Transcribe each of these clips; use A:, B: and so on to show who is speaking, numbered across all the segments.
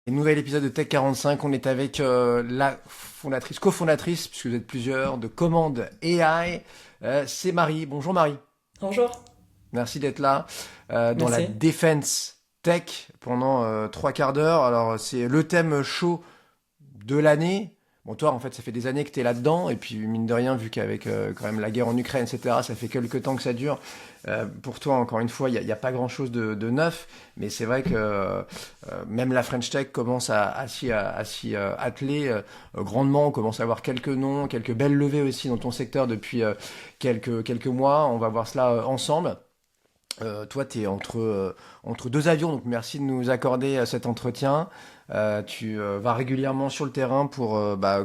A: Nouvel épisode de Tech 45, on est avec la fondatrice, cofondatrice, puisque vous êtes plusieurs, de Command AI. C'est Marie. Bonjour Marie,
B: Bonjour,
A: merci d'être là dans la
B: merci.
A: Defense Tech pendant trois quarts d'heure. Alors c'est le thème chaud de l'année. Bon, toi, en fait, ça fait des années que tu es là-dedans, et puis mine de rien, vu qu'avec quand même la guerre en Ukraine, etc., ça fait quelques temps que ça dure. Pour toi, encore une fois, il y a pas grand-chose de neuf, mais c'est vrai que même la French Tech commence à s'y atteler grandement. On commence à avoir quelques noms, quelques belles levées aussi dans ton secteur depuis quelques mois. On va voir cela ensemble. Toi, tu es entre deux avions, donc merci de nous accorder cet entretien. Tu vas régulièrement sur le terrain pour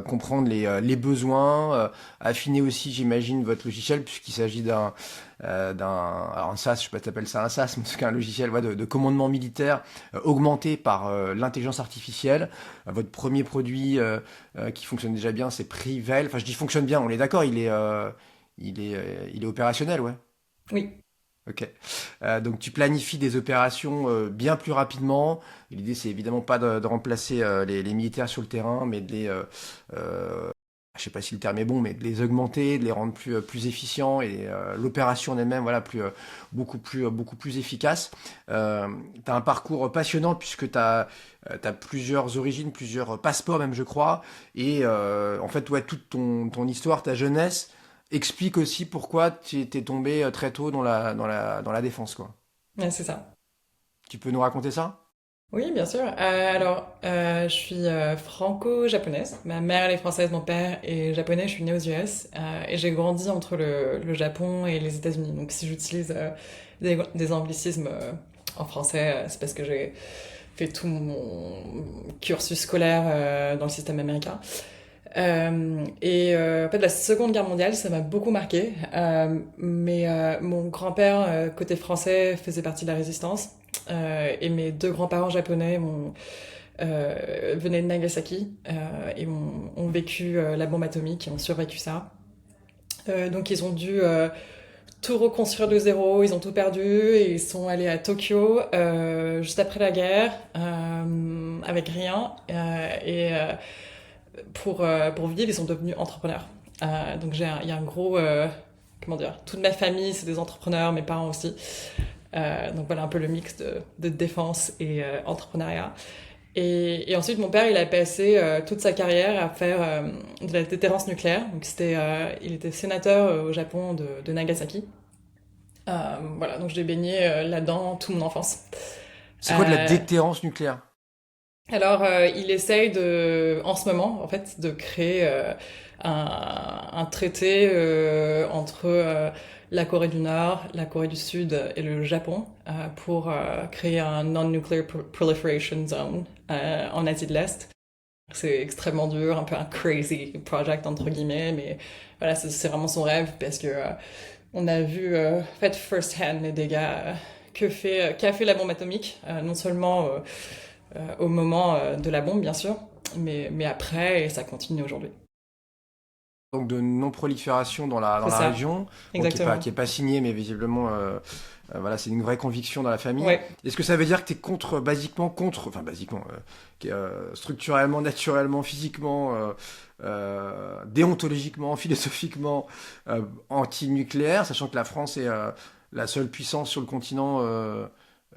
A: comprendre les besoins, affiner aussi, j'imagine, votre logiciel, puisqu'il s'agit alors un SAS, je sais pas si t'appelles ça un SAS, mais c'est un logiciel de commandement militaire augmenté par l'intelligence artificielle. Votre premier produit qui fonctionne déjà bien, c'est Privel. Enfin, je dis fonctionne bien, on est d'accord, il est opérationnel, ouais.
B: Oui,
A: Ok. Donc tu planifies des opérations bien plus rapidement. L'idée c'est évidemment pas de remplacer les militaires sur le terrain, mais je sais pas si le terme est bon, mais de les augmenter, de les rendre plus efficients et l'opération en elle-même, voilà, beaucoup plus efficace. T'as un parcours passionnant puisque t'as plusieurs origines, plusieurs passeports même, je crois, et en fait, ouais, toute ton histoire, ta jeunesse explique aussi pourquoi tu étais tombé très tôt dans la défense, quoi.
B: ouais, c'est ça.
A: Tu peux nous raconter ça?
B: Oui, bien sûr. Je suis franco-japonaise. Ma mère, elle est française, mon père est japonais. Je suis née aux US et j'ai grandi entre le Japon et les États-Unis. Donc, si j'utilise des anglicismes en français, c'est parce que j'ai fait tout mon cursus scolaire dans le système américain. En fait, la Seconde Guerre mondiale, ça m'a beaucoup marqué. Mon grand-père, côté français, faisait partie de la résistance. Et mes deux grands-parents japonais venaient de Nagasaki et ont vécu la bombe atomique et ont survécu ça. Donc ils ont dû tout reconstruire de zéro, ils ont tout perdu et ils sont allés à Tokyo juste après la guerre avec rien. Pour vivre, ils sont devenus entrepreneurs. Il y a un gros, comment dire, toute ma famille, c'est des entrepreneurs, mes parents aussi. Donc voilà un peu le mix de défense et entrepreneuriat. Et ensuite, mon père, il a passé toute sa carrière à faire de la déterrence nucléaire. Il était sénateur au Japon de Nagasaki. Voilà, donc j'ai baigné là-dedans toute mon enfance.
A: C'est quoi de la
B: Euh,
A: déterrence nucléaire?
B: il essaye en ce moment, en fait, de créer un traité entre la Corée du Nord, la Corée du Sud et le Japon pour créer un Non-Nuclear Proliferation Zone en Asie de l'Est. C'est extrêmement dur, un peu un crazy project entre guillemets, mais voilà, c'est vraiment son rêve parce que on a vu en fait first hand les dégâts qu'a fait la bombe atomique, non seulement au moment de la bombe, bien sûr, mais après, et ça continue aujourd'hui.
A: Donc de non-prolifération dans
B: C'est
A: la
B: ça,
A: région, bon,
B: exactement.
A: qui est pas signé, mais visiblement, voilà, c'est une vraie conviction dans la famille.
B: Ouais.
A: Est-ce que ça veut dire que tu es enfin basiquement, structurellement, naturellement, physiquement, déontologiquement, philosophiquement, anti-nucléaire, sachant que la France est la seule puissance sur le continent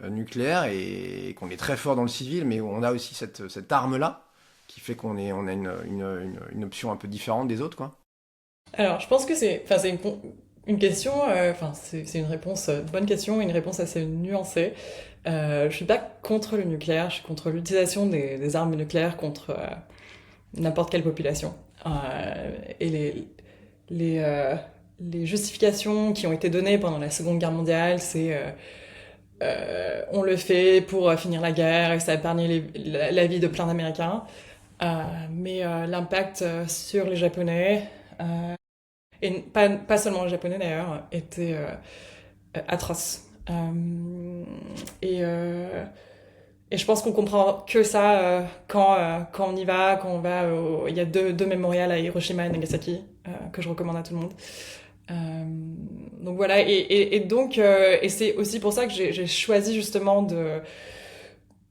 A: nucléaire et qu'on est très fort dans le civil, mais on a aussi cette arme-là qui fait on a une option un peu différente des autres, quoi.
B: Alors, je pense que c'est une question, c'est une réponse, bonne question, une réponse assez nuancée. Je suis pas contre le nucléaire, je suis contre l'utilisation des armes nucléaires contre n'importe quelle population. Et les, euh, les justifications qui ont été données pendant la Seconde Guerre mondiale, c'est on le fait pour finir la guerre et ça a épargné la vie de plein d'Américains. L'impact sur les Japonais, et pas seulement les Japonais d'ailleurs, était atroce. Et, euh, et je pense qu'on comprend que ça quand on y va, quand on va il y a deux mémorials à Hiroshima et Nagasaki que je recommande à tout le monde. Euh, donc voilà, et c'est aussi pour ça que j'ai choisi justement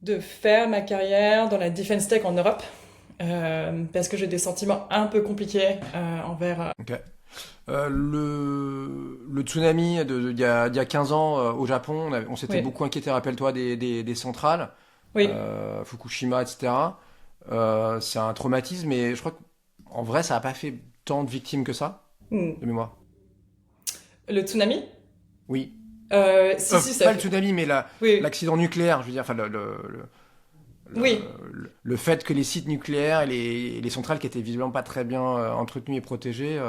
B: de faire ma carrière dans la defense tech en Europe, parce que j'ai des sentiments un peu compliqués envers...
A: Ok. Le tsunami il y a 15 ans au Japon, on s'était
B: Oui,
A: beaucoup inquiété, rappelle-toi, des centrales,
B: oui.
A: Fukushima, etc. C'est un traumatisme, mais je crois qu'en vrai, ça n'a pas fait tant de victimes que ça,
B: Hmm.
A: de mémoire.
B: Le tsunami?
A: Oui.
B: Si, si, ça
A: Pas le
B: fait...
A: tsunami, mais
B: Oui,
A: l'accident nucléaire, je veux dire, enfin,
B: oui.
A: le fait que les sites nucléaires et les centrales qui étaient visiblement pas très bien entretenues et protégées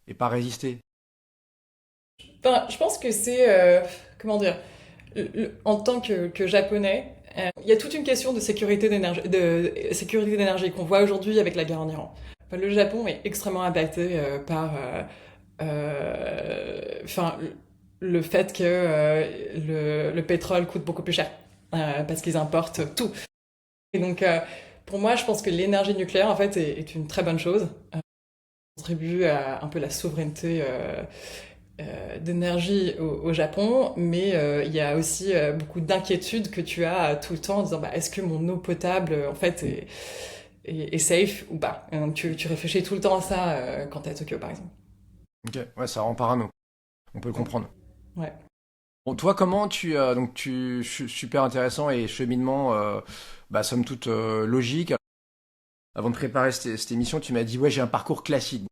A: aient pas résisté.
B: Enfin, je pense que c'est... comment dire? En tant que japonais, il y a toute une question de sécurité d'énergie qu'on voit aujourd'hui avec la guerre en Iran. Enfin, le Japon est extrêmement impacté par enfin, le fait que le pétrole coûte beaucoup plus cher parce qu'ils importent tout. Et donc, pour moi, je pense que l'énergie nucléaire, en fait, est une très bonne chose. Contribue à un peu la souveraineté d'énergie au Japon, mais il y a aussi beaucoup d'inquiétudes que tu as tout le temps en disant bah, est-ce que mon eau potable en fait est safe ou pas. Et donc tu réfléchis tout le temps à ça quand tu es à Tokyo par exemple.
A: Ok, ouais, ça rend parano. On peut le
B: Ouais.
A: comprendre.
B: Ouais.
A: Bon, toi, comment super intéressant et cheminement, bah, somme toute logique. Avant de préparer cette émission, tu m'as dit, ouais, j'ai un parcours classique.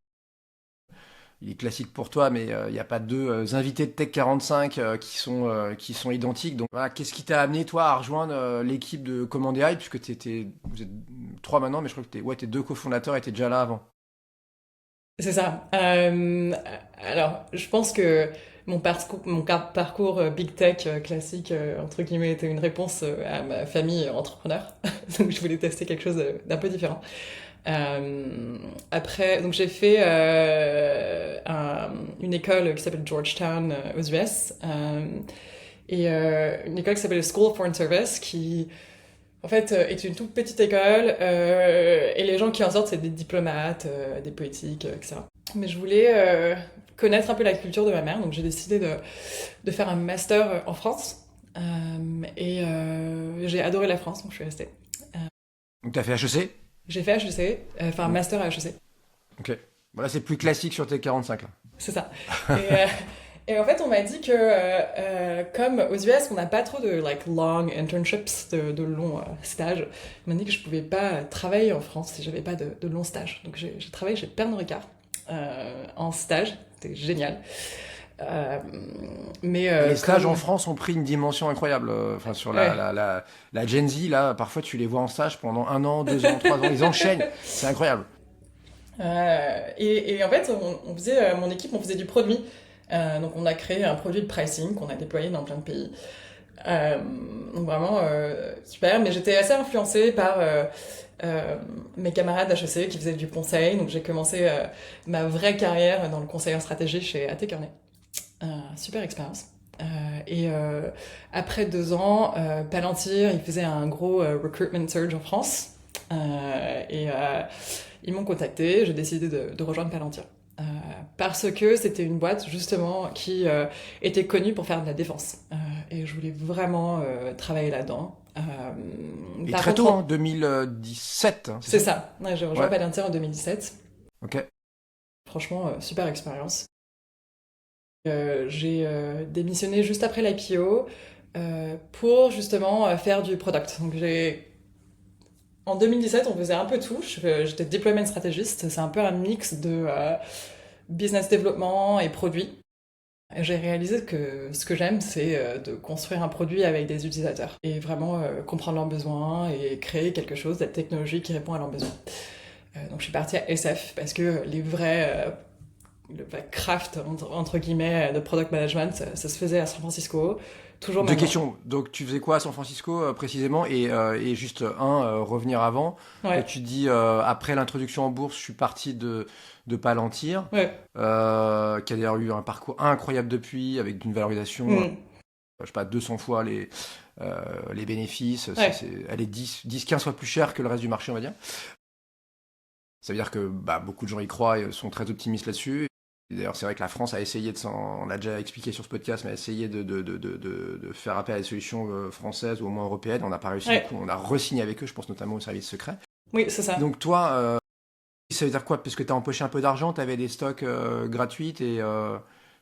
A: Il est classique pour toi, mais il n'y a pas deux invités de Tech 45 qui sont identiques. Donc voilà, qu'est-ce qui t'a amené, toi, à rejoindre l'équipe de Command AI, puisque vous êtes trois maintenant, mais je crois que t'es deux cofondateurs étaient déjà là avant.
B: C'est ça. Alors, je pense que mon parcours Big Tech classique, entre guillemets, était une réponse à ma famille entrepreneur. Donc, je voulais tester quelque chose d'un peu différent. Après, donc j'ai fait une école qui s'appelle Georgetown aux US et une école qui s'appelle School of Foreign Service qui en fait est une toute petite école et les gens qui en sortent c'est des diplomates, des politiques, etc. Mais je voulais connaître un peu la culture de ma mère, donc j'ai décidé de faire un master en France et j'ai adoré la France, donc je suis restée. Euh,
A: Donc t'as fait HEC?
B: j'ai fait HEC, enfin un
A: Mm.
B: master à HEC.
A: Ok. Voilà, c'est plus classique sur Tech 45 là.
B: C'est ça. Et, euh, et en fait, on m'a dit que, comme aux US, on n'a pas trop de like, long internships, de longs stages, on m'a dit que je pouvais pas travailler en France si j'avais pas de longs stages. Donc j'ai travaillé chez Pernod Ricard en stage, c'était génial. Euh, mais
A: Les stages en
B: comme...
A: France ont pris une dimension incroyable. Enfin, sur
B: Ouais.
A: la Gen Z, là, parfois tu les vois en stage pendant 1 an, 2 ans, 3 ans. Ils enchaînent. C'est incroyable.
B: Et en fait, on faisait, mon équipe, on faisait du produit. Donc on a créé un produit de pricing qu'on a déployé dans plein de pays. Euh, donc vraiment super, mais j'étais assez influencée par mes camarades d'HEC qui faisaient du conseil. Donc j'ai commencé ma vraie carrière dans le conseil en stratégie chez A.T. Kearney. Super expérience. Euh, et après 2 ans, Palantir, ils faisaient un gros recruitment surge en France. Et ils m'ont contacté, j'ai décidé de rejoindre Palantir. Parce que c'était une boîte justement qui était connue pour faire de la défense. Et je voulais vraiment travailler là-dedans.
A: Et
B: Par
A: très
B: contre,
A: tôt, hein, 2017, hein, c'est
B: c'est
A: ça?
B: ça. Ouais, j'ai rejoint
A: Ouais.
B: Palantir en 2017.
A: Ok.
B: Franchement, super expérience. J'ai démissionné juste après l'IPO pour justement faire du product. Donc en 2017, on faisait un peu tout. J'étais deployment stratégiste. C'est un peu un mix de business développement et produit. J'ai réalisé que ce que j'aime, c'est de construire un produit avec des utilisateurs et vraiment comprendre leurs besoins et créer quelque chose, de la technologie qui répond à leurs besoins. Donc je suis partie à SF parce que le vrai craft entre guillemets de product management, ça se faisait à San Francisco, toujours
A: Deux
B: maintenant.
A: questions. Donc, tu faisais quoi à San Francisco précisément? Et juste revenir avant. Quand
B: Ouais,
A: tu dis après l'introduction en bourse, je suis parti de Palantir,
B: ouais.
A: qui a d'ailleurs eu un parcours incroyable depuis, avec une valorisation,
B: Hmm.
A: je sais pas, 200 fois les bénéfices.
B: Ouais.
A: Elle est 15 fois plus chère que le reste du marché, on va dire. Ça veut dire que bah, beaucoup de gens y croient et sont très optimistes là-dessus. D'ailleurs, c'est vrai que la France a essayé on l'a déjà expliqué sur ce podcast, mais a essayé de faire appel à des solutions françaises ou au moins européennes. On n'a pas réussi, du coup, on a re-signé avec eux, je pense notamment au service secret.
B: Oui, c'est ça.
A: Donc toi, ça veut dire quoi? Parce que tu as empoché un peu d'argent, tu avais des stocks gratuits et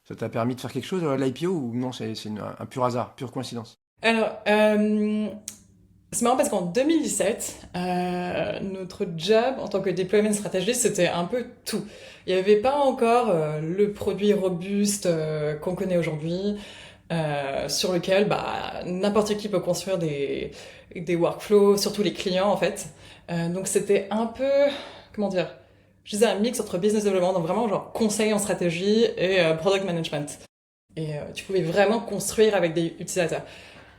A: ça t'a permis de faire quelque chose, l'IPO, ou non, c'est un pur hasard, pure coïncidence?
B: Alors, c'est marrant parce qu'en 2017, notre job en tant que deployment strategist, c'était un peu tout. Il n'y avait pas encore le produit robuste qu'on connaît aujourd'hui, sur lequel n'importe qui peut construire des workflows, surtout les clients en fait. Donc c'était un peu, comment dire, je disais un mix entre business development, donc vraiment genre conseil en stratégie et product management. Et tu pouvais vraiment construire avec des utilisateurs.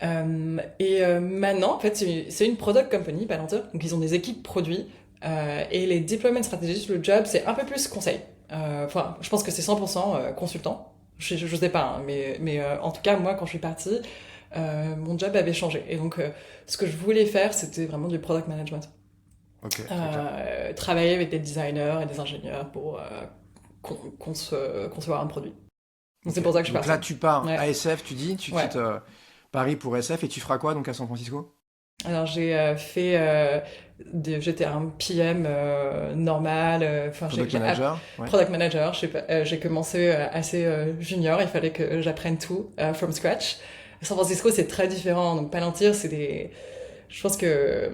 B: Maintenant, en fait, c'est une product company, Palantir, donc ils ont des équipes produits, et les deployment strategists, le job, c'est un peu plus conseil. Enfin, je pense que c'est 100% consultant. Je sais pas, hein, mais en tout cas, moi, quand je suis partie, mon job avait changé. Et donc, ce que je voulais faire, c'était vraiment du product management.
A: Ok,
B: Travailler avec des designers et des ingénieurs pour concevoir un produit. Donc, c'est pour ça que je suis
A: donc
B: partie.
A: là, tu pars
B: Ouais.
A: à SF, tu dis, tu
B: Ouais.
A: quittes Paris pour SF et tu feras quoi donc à San Francisco?
B: Alors j'ai j'étais un PM normal, enfin
A: Product manager? Ouais.
B: product manager. J'ai commencé assez junior, il fallait que j'apprenne tout from scratch. San Francisco c'est très différent, donc Palantir je pense que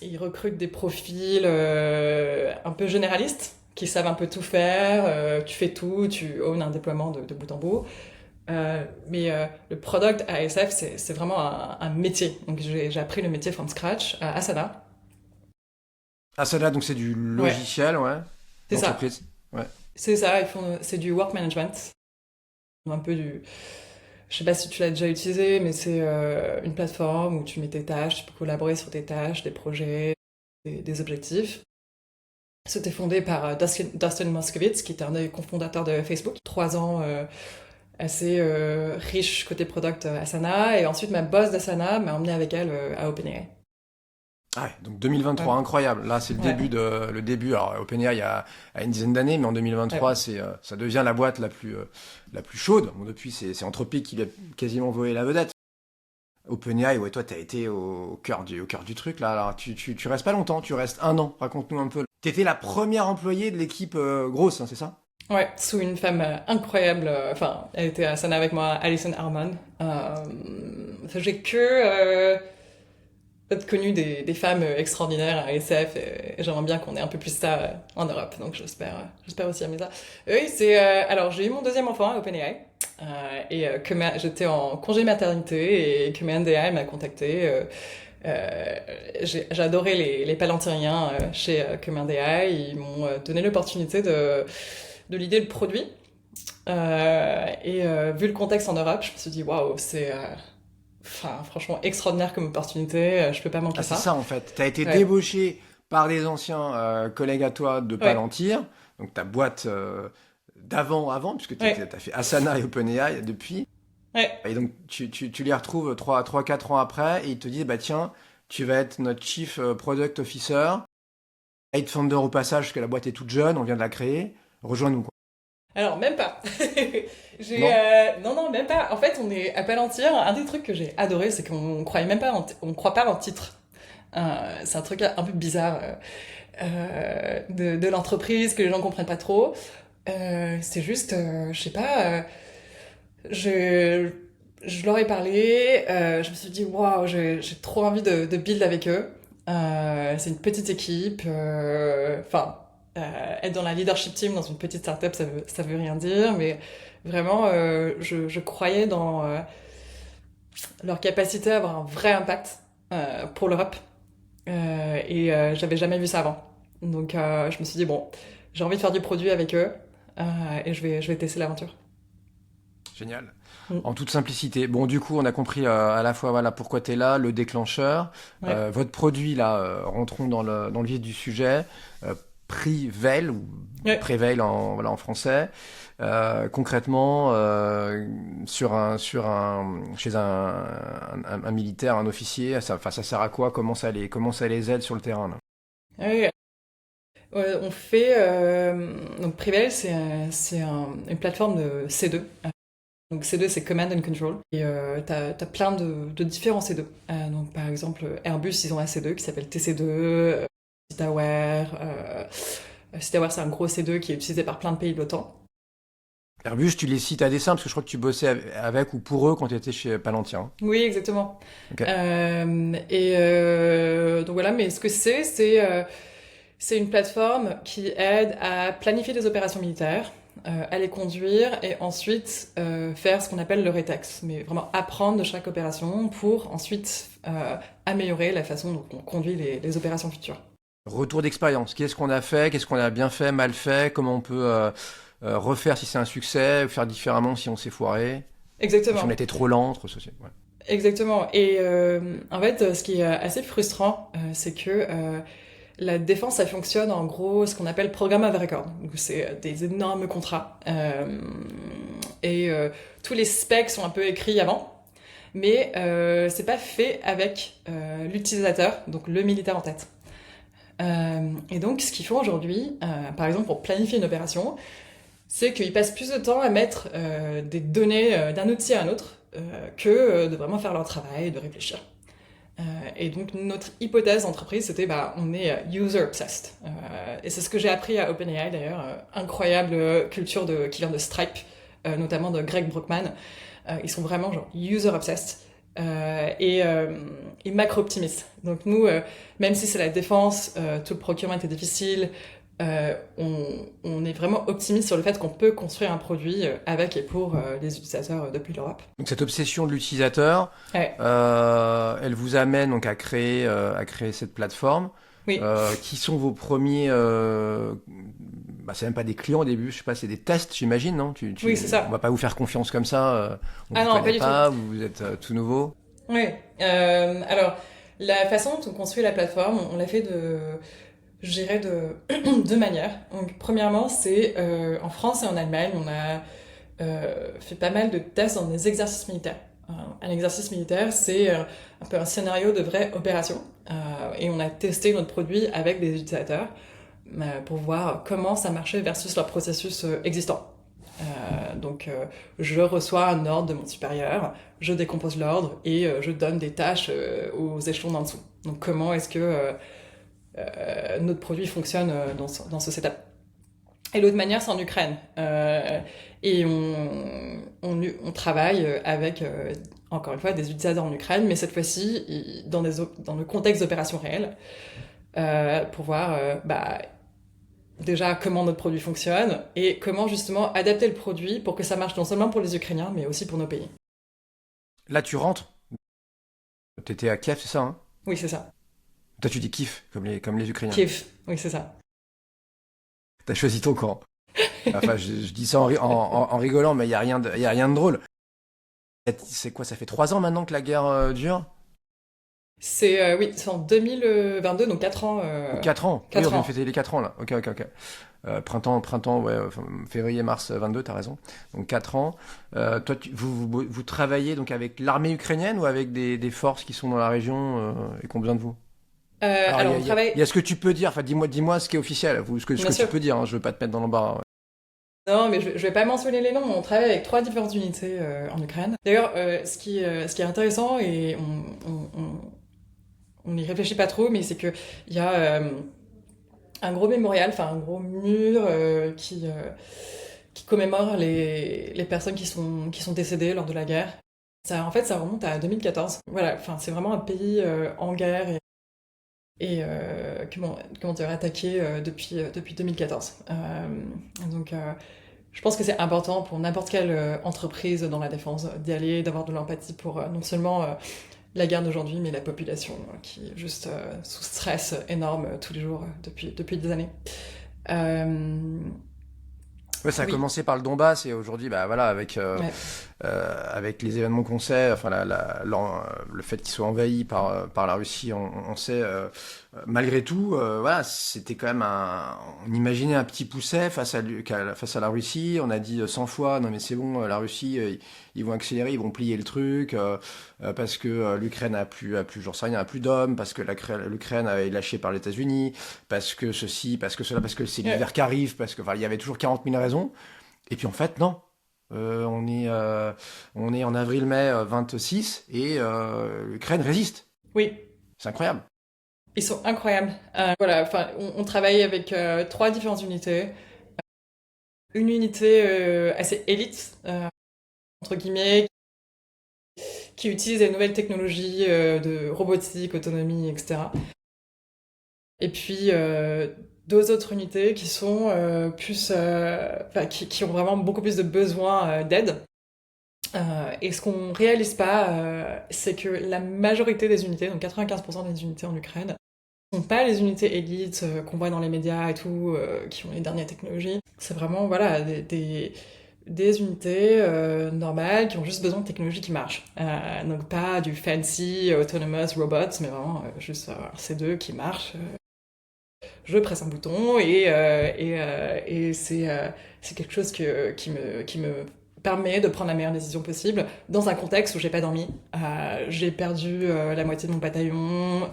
B: ils recrutent des profils un peu généralistes qui savent un peu tout faire. Tu fais tout, tu owns un déploiement de bout en bout. Mais le product à SF, c'est vraiment un métier. Donc j'ai appris le métier from scratch à Asana.
A: Ah, celle-là, donc c'est du
B: Ouais,
A: logiciel, ouais,
B: c'est ça.
A: d'entreprise. Ouais.
B: C'est ça, c'est du work management. Un peu je sais pas si tu l'as déjà utilisé, mais c'est une plateforme où tu mets tes tâches, tu peux collaborer sur tes tâches, des projets, des objectifs. C'était fondé par Dustin Moskovitz, qui était un des cofondateurs de Facebook. 3 ans assez riche côté product Asana. Et ensuite, ma boss d'Asana m'a emmené avec elle à OpenAI.
A: Ah ouais, donc 2023,
B: Ouais.
A: incroyable. Là, c'est
B: Ouais.
A: le début. Alors, OpenAI, il y a une dizaine d'années, mais en 2023,
B: Ouais.
A: ça devient la boîte la plus chaude. Bon, depuis, c'est Anthropic qui lui a quasiment volé la vedette. OpenAI, ouais, toi, t'as été au cœur du truc, là. Alors, tu restes pas longtemps, tu restes 1 an. Raconte-nous un peu. T'étais la première employée de l'équipe grosse, hein, c'est ça?
B: Ouais, sous une femme incroyable. Enfin, elle était à Sana avec moi, Alison Harmon. J'ai peut-être connu des femmes extraordinaires à SF et j'aimerais bien qu'on ait un peu plus ça en Europe. Donc j'espère aussi aimer ça. Oui, alors j'ai eu mon deuxième enfant à OpenAI. J'étais en congé maternité et que MNDI m'a contacté. J'ai adoré les Palantiriens chez Commandeai. Ils m'ont donné l'opportunité de l'idée le produit. Vu le contexte en Europe, je me suis dit waouh, franchement extraordinaire comme opportunité. Je peux pas manquer
A: Ah, c'est
B: ça.
A: ça, en fait. T'as été
B: Ouais,
A: débauché par des anciens collègues à toi de
B: ouais,
A: Palantir. Donc, ta boîte avant, puisque
B: ouais,
A: t'as fait Asana et OpenAI depuis.
B: ouais.
A: Et donc, tu les retrouves 4 ans après et ils te disent, bah tiens, tu vas être notre Chief Product Officer. Eight founder au passage, parce que la boîte est toute jeune, on vient de la créer. Rejoins-nous, quoi.
B: Alors même pas.
A: Non?
B: Non, même pas. En fait, on est à Palantir. Un des trucs que j'ai adoré, c'est qu'on croyait même pas, on croit pas en titre. C'est un truc un peu bizarre de l'entreprise que les gens comprennent pas trop. C'est juste, je sais pas, je, je leur ai parlé, je me suis dit, waouh, j'ai trop envie de build avec eux. C'est une petite équipe, être dans la leadership team dans une petite startup, ça veut rien dire, mais vraiment, je croyais dans leur capacité à avoir un vrai impact pour l'Europe. J'avais jamais vu ça avant. Donc je me suis dit, bon, j'ai envie de faire du produit avec eux et je vais tester l'aventure.
A: Génial.
B: Mm.
A: En toute simplicité. Bon, du coup, on a compris à la fois voilà, pourquoi tu es là, le déclencheur.
B: Ouais.
A: Votre produit, là, rentrons dans le vif du sujet. Prevail, ou
B: Ouais.
A: Prevail voilà, en français. Concrètement, chez un militaire, un officier, ça sert à quoi? Comment ça les aide sur le terrain, là?
B: Ouais. On fait donc Prevail, une plateforme de C2. Donc C2, c'est Command and Control. Et t'as plein de différents C2. Donc par exemple, Airbus, ils ont un C2 qui s'appelle TC2, Citaware. Citaware, c'est un gros C2 qui est utilisé par plein de pays de l'OTAN.
A: Airbus, tu les cites à dessein parce que je crois que tu bossais avec ou pour eux quand tu étais chez Palantir. Hein.
B: Oui, exactement.
A: Ok.
B: Donc voilà, mais ce que c'est une plateforme qui aide à planifier des opérations militaires, à les conduire et ensuite faire ce qu'on appelle le rétex, mais vraiment apprendre de chaque opération pour ensuite améliorer la façon dont on conduit les opérations futures.
A: Retour d'expérience. Qu'est-ce qu'on a fait? Qu'est-ce qu'on a bien fait, mal fait? Comment on peut refaire si c'est un succès? Ou faire différemment si on s'est foiré? Si on
B: Exactement.
A: était trop lent, trop ceci. Ouais.
B: Exactement. Et en fait, ce qui est assez frustrant, c'est que la défense, ça fonctionne en gros ce qu'on appelle programme of record. Donc c'est des énormes contrats. Tous les specs sont un peu écrits avant, mais c'est pas fait avec l'utilisateur, donc le militaire en tête. Et donc ce qu'ils font aujourd'hui, par exemple pour planifier une opération, c'est qu'ils passent plus de temps à mettre des données d'un outil à un autre que de vraiment faire leur travail, de réfléchir. Et donc notre hypothèse d'entreprise, c'était on est user obsessed. Et c'est ce que j'ai appris à OpenAI d'ailleurs, incroyable culture qui vient de Stripe, notamment de Greg Brockman. Ils sont vraiment genre user obsessed et macro optimistes. Donc nous, même si c'est la défense, tout le procurement était difficile, on est vraiment optimiste sur le fait qu'on peut construire un produit avec et pour les utilisateurs depuis l'Europe.
A: Donc cette obsession de l'utilisateur,
B: Ouais.
A: elle vous amène donc à créer cette plateforme.
B: Oui.
A: Qui sont vos premiers c'est même pas des clients au début, je sais pas, c'est des tests, j'imagine, non?
B: Oui, c'est ça.
A: On va pas vous faire confiance comme ça. On
B: Ah
A: vous
B: non,
A: connaît
B: pas du tout.
A: vous êtes tout nouveau.
B: Oui. Alors, la façon dont on construit la plateforme, on l'a fait je dirais de deux manières. Donc, premièrement, c'est en France et en Allemagne, on a fait pas mal de tests dans des exercices militaires. Un exercice militaire, c'est un peu un scénario de vraie opération. Et on a testé notre produit avec des utilisateurs pour voir comment ça marchait versus leur processus existant. Je reçois un ordre de mon supérieur, je décompose l'ordre et je donne des tâches aux échelons d'en dessous. Donc comment est-ce que notre produit fonctionne dans ce setup. Et l'autre manière, c'est en Ukraine. Et on travaille avec, encore une fois, des utilisateurs en Ukraine, mais cette fois-ci dans le contexte d'opérations réelles, pour voir déjà comment notre produit fonctionne et comment justement adapter le produit pour que ça marche non seulement pour les Ukrainiens, mais aussi pour nos pays.
A: Là, tu rentres. T'étais à Kiev, c'est ça, hein?
B: Oui, c'est ça.
A: Toi, tu dis kiff, comme les Ukrainiens.
B: Kiev, oui, c'est ça.
A: T'as choisi ton camp. Enfin, je dis ça en rigolant, mais il y a rien de drôle. C'est quoi, ça fait 3 ans maintenant que la guerre dure?
B: Oui, c'est en 2022, donc 4 ans.
A: 4 ans.
B: 4
A: Oui, on vient
B: ans.
A: de fêter les 4 ans là. Ok. Printemps, ouais, février-mars 22, t'as raison. Donc 4 ans. Toi, vous travaillez donc avec l'armée ukrainienne ou avec des forces qui sont dans la région et qui ont besoin de vous?
B: Alors, on travaille.
A: Il y a ce que tu peux dire. Enfin, dis-moi ce qui est officiel. Ce que
B: Bien
A: tu
B: sûr.
A: peux dire. Hein, je veux pas te mettre dans l'embarras.
B: Non, mais je vais pas mentionner les noms, mais on travaille avec 3 différentes unités en Ukraine. D'ailleurs, ce qui est intéressant, et on n'y réfléchit pas trop, mais c'est que il y a un gros mémorial, enfin un gros mur qui commémore les personnes qui sont décédées lors de la guerre. En fait, ça remonte à 2014. Voilà, enfin, c'est vraiment un pays en guerre et comment dire, attaqué depuis 2014. Je pense que c'est important pour n'importe quelle entreprise dans la défense d'y aller, d'avoir de l'empathie pour non seulement la guerre d'aujourd'hui, mais la population qui est juste sous stress énorme tous les jours depuis des années.
A: Ouais, ça a
B: Oui.
A: commencé par le Donbass et aujourd'hui, avec
B: Ouais.
A: avec les événements qu'on sait, enfin le fait qu'ils soient envahis par la Russie, on sait, malgré tout, voilà, c'était quand même on imaginait un petit pousset face à la Russie. On a dit 100 fois, non mais c'est bon, la Russie, ils vont accélérer, ils vont plier le truc, parce que l'Ukraine j'en sais rien, a plus d'hommes, parce que l'Ukraine est lâchée par les États-Unis, parce que ceci, parce que cela, parce que c'est l'hiver qui arrive, parce que, enfin, il y avait toujours 40 000 raisons. Et puis en fait, non. On est en avril-mai 26 et l'Ukraine résiste.
B: Oui.
A: C'est incroyable.
B: Ils sont incroyables. Voilà, enfin, on travaille avec 3 différentes unités. Une unité assez élite, entre guillemets, qui utilise les nouvelles technologies de robotique, autonomie, etc. Et puis 2 autres unités qui sont qui ont vraiment beaucoup plus de besoins d'aide. Et ce qu'on réalise pas, c'est que la majorité des unités, donc 95% des unités en Ukraine, ne sont pas les unités élites qu'on voit dans les médias et tout, qui ont les dernières technologies. C'est vraiment voilà, des unités normales qui ont juste besoin de technologies qui marchent. Donc pas du fancy autonomous robots, mais vraiment juste un C2 qui marche. Je presse un bouton et c'est quelque chose qui me permet de prendre la meilleure décision possible dans un contexte où j'ai pas dormi. J'ai perdu la moitié de mon bataillon,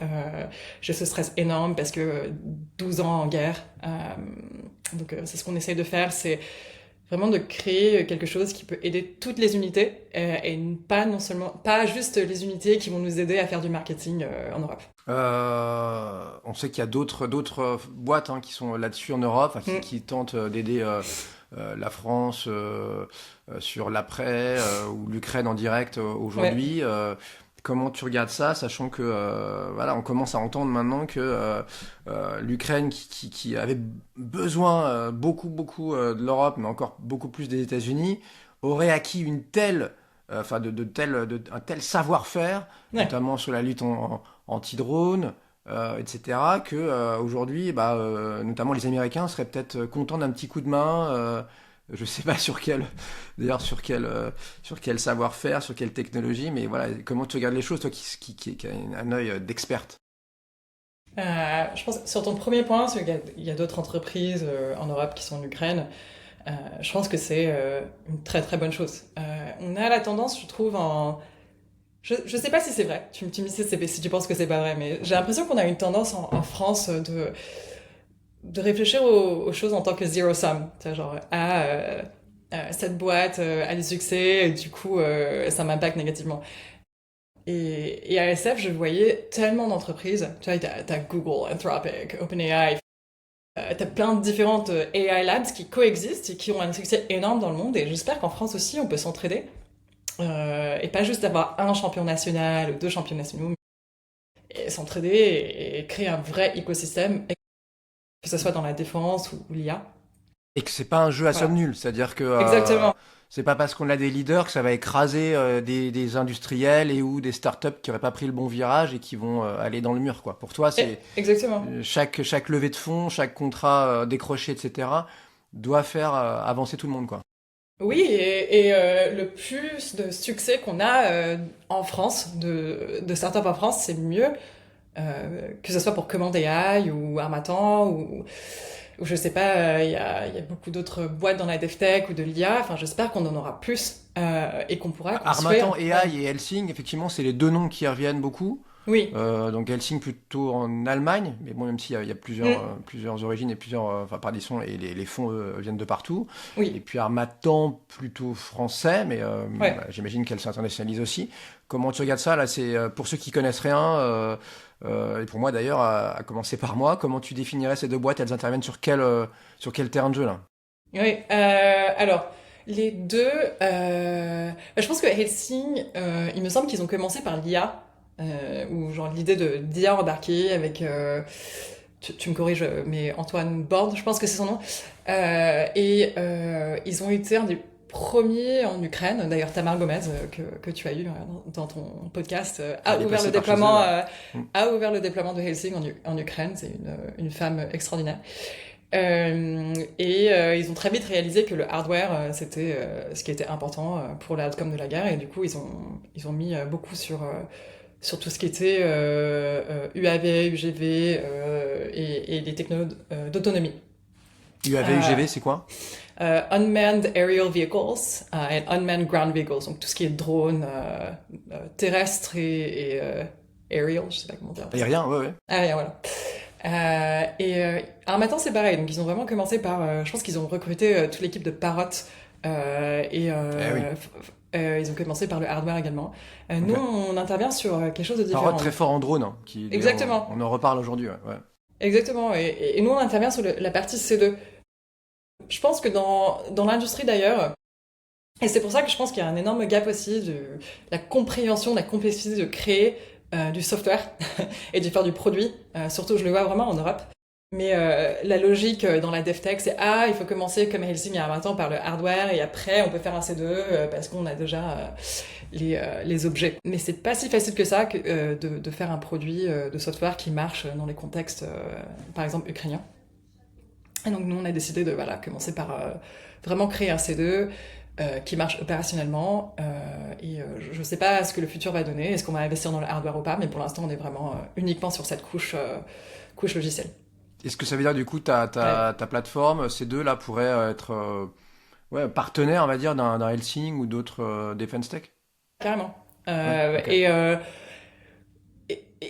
B: j'ai ce stress énorme parce que 12 ans en guerre. Donc c'est ce qu'on essaye de faire, c'est vraiment de créer quelque chose qui peut aider toutes les unités et pas juste les unités qui vont nous aider à faire du marketing en Europe.
A: On sait qu'il y a d'autres boîtes qui sont là-dessus en Europe, qui tentent d'aider la France sur l'après ou l'Ukraine en direct aujourd'hui. Ouais. Comment tu regardes ça, sachant que voilà, on commence à entendre maintenant que l'Ukraine qui avait besoin beaucoup de l'Europe, mais encore beaucoup plus des États-Unis, aurait acquis un tel savoir-faire, ouais, notamment sur la lutte anti-drone, etc., que aujourd'hui, notamment les Américains seraient peut-être contents d'un petit coup de main. Je sais pas sur quel savoir-faire, sur quelle technologie, mais voilà, comment tu regardes les choses, toi qui a un œil d'experte?
B: Je pense sur ton premier point, il y a d'autres entreprises en Europe qui sont en Ukraine. Je pense que c'est une très très bonne chose. On a la tendance, je trouve, je sais pas si c'est vrai. Tu me dis si tu penses que c'est pas vrai, mais j'ai l'impression qu'on a une tendance en France de réfléchir aux choses en tant que zero sum. Genre, cette boîte a du succès, et du coup, ça m'impacte négativement. Et à SF, je voyais tellement d'entreprises. Tu vois, t'as Google, Anthropic, OpenAI. T'as plein de différentes AI labs qui coexistent et qui ont un succès énorme dans le monde. Et j'espère qu'en France aussi, on peut s'entraider. Et pas juste avoir un champion national ou 2 champions nationaux, et s'entraider et créer un vrai écosystème, que ce soit dans la défense ou l'IA.
A: Et que c'est pas un jeu à somme nulle, c'est-à-dire que
B: exactement.
A: C'est pas parce qu'on a des leaders que ça va écraser des industriels et ou des startups qui auraient pas pris le bon virage et qui vont aller dans le mur, quoi. Pour toi, c'est
B: exactement.
A: Chaque levée de fonds, chaque contrat décroché, etc., doit faire avancer tout le monde, quoi.
B: Oui, et le plus de succès qu'on a en France, de startups en France, c'est mieux. Que ce soit pour Command AI ou Harmattan ou je sais pas, il y a beaucoup d'autres boîtes dans la DevTech ou de l'IA. Enfin, j'espère qu'on en aura plus et qu'on pourra construire.
A: Harmattan AI et Helsing, effectivement, c'est les 2 noms qui reviennent beaucoup.
B: Oui.
A: Donc Helsing plutôt en Allemagne, mais bon, même s'il y a plusieurs origines et plusieurs traditions, et les fonds viennent de partout.
B: Oui.
A: Et puis Harmattan plutôt français, mais j'imagine qu'elle s'internationalise aussi. Comment tu regardes ça là? C'est pour ceux qui connaissent rien, et pour moi d'ailleurs, à commencer par moi, comment tu définirais ces 2 boîtes? Elles interviennent sur quel terrain de jeu là?
B: Oui. Alors. Les 2, je pense que Helsing, il me semble qu'ils ont commencé par l'IA. Ou genre l'idée d'IA embarquée avec tu me corriges mais Antoine Borde, je pense que c'est son nom, ils ont été un des premiers en Ukraine. D'ailleurs Tamar Gomez que tu as eu dans ton podcast a ouvert le déploiement de Helsing en Ukraine. C'est une femme extraordinaire. Ils ont très vite réalisé que le hardware, c'était ce qui était important pour l'outcome de la guerre, et du coup, ils ont mis beaucoup sur tout ce qui était UAV, UGV et les technos d'autonomie.
A: UAV,
B: Euh,
A: UGV, c'est quoi?
B: Unmanned Aerial Vehicles et Unmanned Ground Vehicles, donc tout ce qui est drone terrestre et aerial, je sais pas comment dire.
A: Aérien, ouais, ouais.
B: Aérien, voilà. Armatan, c'est pareil. Donc, ils ont vraiment commencé par. Je pense qu'ils ont recruté toute l'équipe de Parrot.
A: Eh oui,
B: Ils ont commencé par le hardware également. Nous,
A: ok.
B: on intervient sur quelque chose de
A: Parrot
B: différent.
A: très fort en drone, hein, qui d'ailleurs,
B: Exactement.
A: on en reparle aujourd'hui, ouais. Ouais.
B: Exactement. Et nous, on intervient sur la partie C2. Je pense que dans l'industrie d'ailleurs, et c'est pour ça que je pense qu'il y a un énorme gap aussi de la compréhension, de la complexité de créer du software et de faire du produit. Surtout, je le vois vraiment en Europe. Mais la logique dans la DevTech, c'est il faut commencer comme Helsing il y a 20 ans par le hardware et après on peut faire un C2 parce qu'on a déjà les objets. Mais c'est pas si facile que ça de faire un produit de software qui marche dans les contextes, par exemple, ukrainiens. Et donc nous on a décidé de commencer par vraiment créer un C2 qui marche opérationnellement. Je sais pas ce que le futur va donner, est-ce qu'on va investir dans le hardware ou pas, mais pour l'instant on est vraiment uniquement sur cette couche logicielle.
A: Est-ce que ça veut dire du coup
B: Ouais,
A: ta plateforme, ces deux là pourraient être ouais, partenaires, on va dire, d'un Helsing ou d'autres Defense Tech?
B: carrément.
A: Ouais,
B: Euh,
A: ok.
B: et, euh,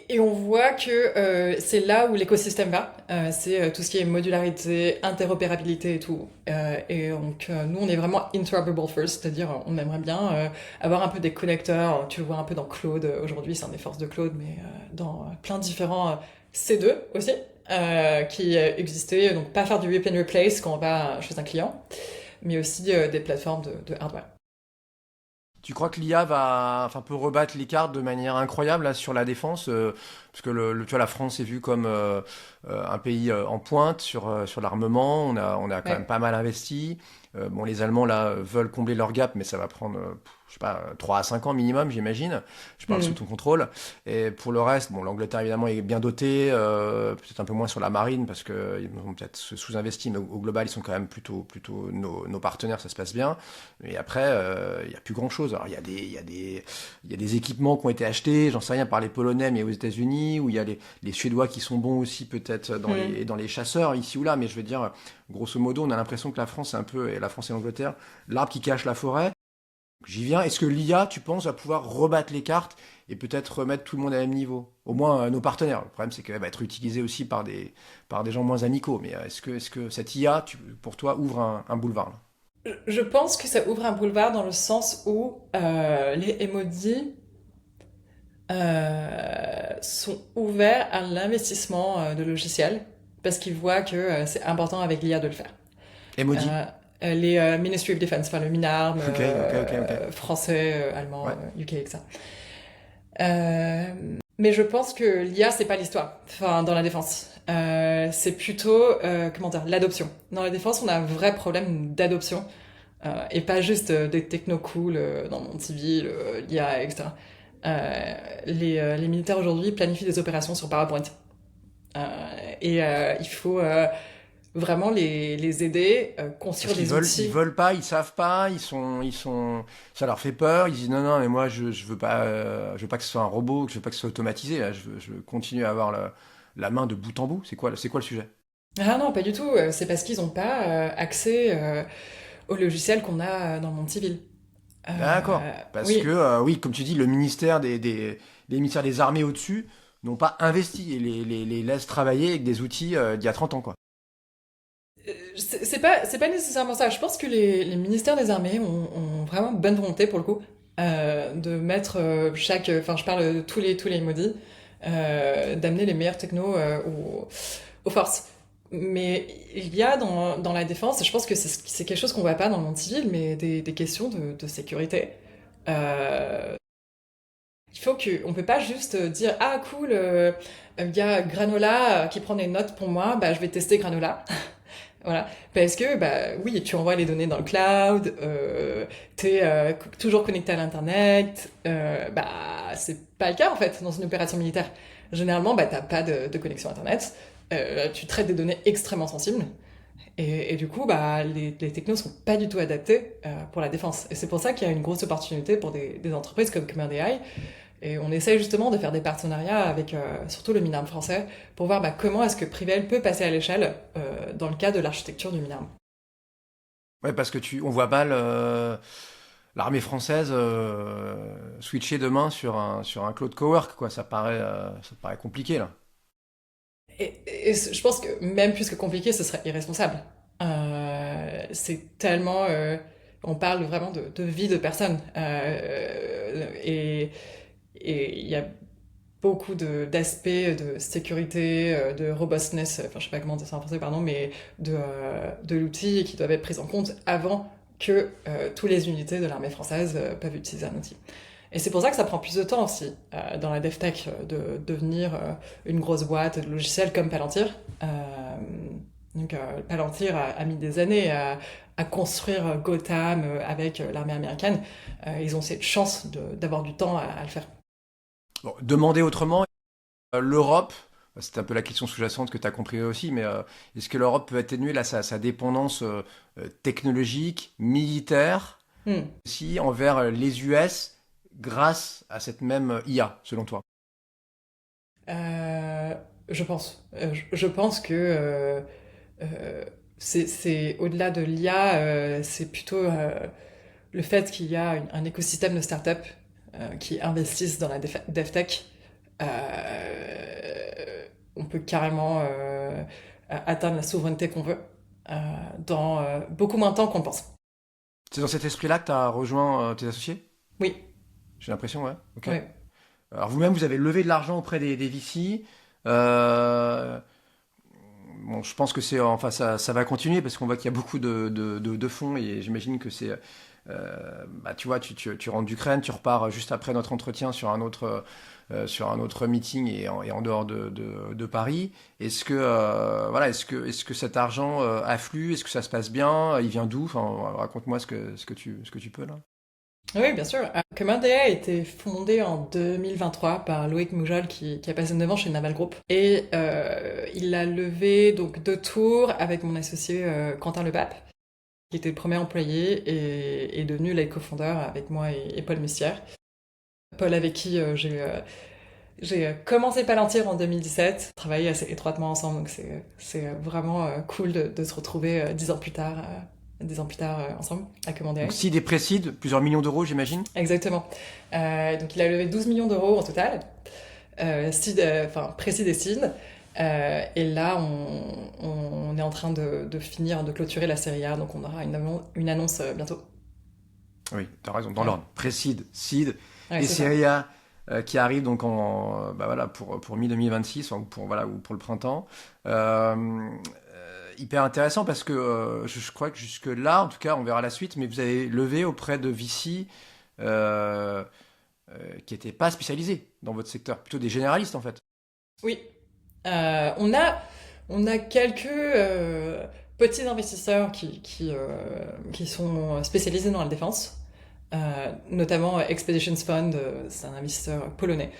B: et on voit que c'est là où l'écosystème va. C'est tout ce qui est modularité, interopérabilité et tout. Nous, on est vraiment interoperable first, c'est-à-dire on aimerait bien avoir un peu des connecteurs. Tu le vois un peu dans Claude aujourd'hui, c'est un des forces de Claude, mais dans plein de différents C2 aussi, qui existaient. Donc pas faire du rip and replace quand on va chez un client, mais aussi des plateformes de hardware.
A: Tu crois que l'IA va, enfin, peut rebattre les cartes de manière incroyable là, sur la défense, parce que tu vois, la France est vue comme un pays en pointe sur l'armement. On a quand même
B: Ouais.
A: pas mal investi. Bon, les Allemands là veulent combler leur gap, mais ça va prendre, je sais pas, 3 à 5 ans minimum, j'imagine. Je parle sous
B: Hmm.
A: ton contrôle. Et pour le reste, bon, l'Angleterre évidemment est bien dotée, peut-être un peu moins sur la marine parce que ils ont peut-être sous-investi, mais au global ils sont quand même plutôt nos partenaires, ça se passe bien. Et après, il y a plus grand-chose. Alors il y a des équipements qui ont été achetés, j'en sais rien, par les Polonais, mais aux États-Unis, où il y a les Suédois qui sont bons aussi peut-être
B: Hmm.
A: dans les chasseurs ici ou là. Mais je veux dire, grosso modo, on a l'impression que la France, c'est un peu, et la France et l'Angleterre, l'arbre qui cache la forêt. J'y viens. Est-ce que l'IA, tu penses, va pouvoir rebattre les cartes et peut-être remettre tout le monde à même niveau? Au moins nos partenaires. Le problème, c'est qu'elle va être utilisée aussi par des gens moins amicaux. Mais est-ce que cette IA, pour toi, ouvre un boulevard là?
B: Je pense que ça ouvre un boulevard dans le sens où les emojis sont ouverts à l'investissement de logiciels parce qu'ils voient que c'est important avec l'IA de le faire.
A: Emoji?
B: Euh, les Ministry of Defense, enfin le MINARM,
A: Ok, ok.
B: français, allemand,
A: Ouais.
B: UK, etc. Mais je pense que l'IA, c'est pas l'histoire, enfin, dans la défense. C'est plutôt, comment dire, l'adoption. Dans la défense, on a un vrai problème d'adoption, et pas juste des techno cool dans le monde civil, l'IA, etc. Les militaires aujourd'hui planifient des opérations sur PowerPoint. Il faut vraiment les aider,
A: Parce
B: construire
A: qu'ils
B: des
A: ils
B: outils.
A: veulent pas, ils savent pas, ça leur fait peur. Ils disent non, non, mais moi je veux pas que ce soit un robot, que je veux pas que ce soit automatisé. Là, je veux continuer à avoir la main de bout en bout. C'est quoi le sujet?
B: Ah non, pas du tout. C'est parce qu'ils n'ont pas accès aux logiciels qu'on a dans le monde civil.
A: D'accord. Parce que
B: Oui,
A: oui, comme tu dis, le ministère les ministères des armées au-dessus n'ont pas investi et les laissent travailler avec des outils d'il y a 30 ans, quoi.
B: c'est pas nécessairement ça. Je pense que les ministères des armées ont vraiment bonne volonté pour le coup de mettre enfin je parle de tous les maudits, d'amener les meilleurs technos aux forces. Mais il y a dans la défense, et je pense que c'est quelque chose qu'on voit pas dans le monde civil, mais des questions de sécurité. Euh, il faut on peut pas juste dire ah cool, il y a Granola qui prend des notes pour moi, bah je vais tester Granola. Voilà, parce que bah oui, tu envoies les données dans le cloud, t'es toujours connecté à l'internet, bah c'est pas le cas en fait dans une opération militaire. Généralement, bah t'as pas de connexion internet, tu traites des données extrêmement sensibles, Et du coup, bah, les technos sont pas du tout adaptés pour la défense. Et c'est pour ça qu'il y a une grosse opportunité pour des entreprises comme Command AI. Et on essaye justement de faire des partenariats avec surtout le Minarm français pour voir bah, comment est-ce que Privel peut passer à l'échelle dans le cas de l'architecture du Minarm.
A: Ouais, parce que on voit mal l'armée française switcher demain sur un cloud cowork, quoi. Ça paraît compliqué, là.
B: Et je pense que même plus que compliqué, ce serait irresponsable. C'est tellement... on parle vraiment de vie de personnes. Et il y a beaucoup d'aspects de sécurité, de robustness, enfin je sais pas comment dire ça en français, pardon, mais de l'outil qui doivent être pris en compte avant que toutes les unités de l'armée française peuvent utiliser un outil. Et c'est pour ça que ça prend plus de temps aussi dans la DevTech de devenir une grosse boîte de logiciels comme Palantir. Donc Palantir a mis des années à construire Gotham avec l'armée américaine. Ils ont cette chance d'avoir du temps à le faire.
A: Bon, demander autrement, l'Europe, c'est un peu la question sous-jacente que tu as compris aussi, mais est-ce que l'Europe peut atténuer là, sa dépendance technologique, militaire,
B: Hmm.
A: aussi envers les US grâce à cette même IA, selon toi?
B: Euh, je pense. Je pense que euh, c'est au-delà de l'IA, c'est plutôt le fait qu'il y a un écosystème de startups qui investissent dans la DevTech. On peut carrément atteindre la souveraineté qu'on veut dans beaucoup moins de temps qu'on le pense.
A: C'est dans cet esprit-là que tu as rejoint tes associés?
B: Oui,
A: J'ai l'impression, ouais. Ok.
B: oui.
A: Alors vous-même, vous avez levé de l'argent auprès des VC. Euh, bon, je pense que enfin, ça va continuer parce qu'on voit qu'il y a beaucoup de fonds et j'imagine que bah, tu vois, tu rentres d'Ukraine, tu repars juste après notre entretien sur un autre meeting et en dehors de Paris. Est-ce que, voilà, est-ce que cet argent afflue? Est-ce que ça se passe bien? Il vient d'où? Enfin, raconte-moi ce que tu peux là.
B: Oui, bien sûr. Command AI a été fondé en 2023 par Loïc Moujal qui a passé 9 ans chez Naval Group. Et il a levé donc 2 tours avec mon associé Quentin Lepape, qui était le premier employé et est devenu le cofondeur avec moi et Paul Messière. Paul avec qui j'ai commencé Palantir en 2017, travaillé assez étroitement ensemble, donc c'est vraiment cool de se retrouver 10 ans plus tard ensemble à Command
A: Donc
B: AI.
A: seed et pré-seed, plusieurs millions d'euros, j'imagine.
B: Exactement. Donc il a levé 12 millions d'euros en total, enfin précis des seed. Et là, on est en train de finir, de clôturer la série A, donc on aura une annonce bientôt.
A: Oui, tu as raison, dans
B: Ouais,
A: l'ordre. Pré-seed, seed
B: ouais
A: et
B: c'est ça.
A: série A qui arrive donc bah voilà, pour mi-2026 ou ou pour le printemps. Hyper intéressant parce que je crois que jusque-là, en tout cas, on verra la suite, mais vous avez levé auprès de VC euh, qui n'étaient pas spécialisés dans votre secteur, plutôt des généralistes en fait.
B: Oui. Euh, on a, on a quelques petits investisseurs qui sont spécialisés dans la défense. Notamment Expeditions Fund, c'est un investisseur polonais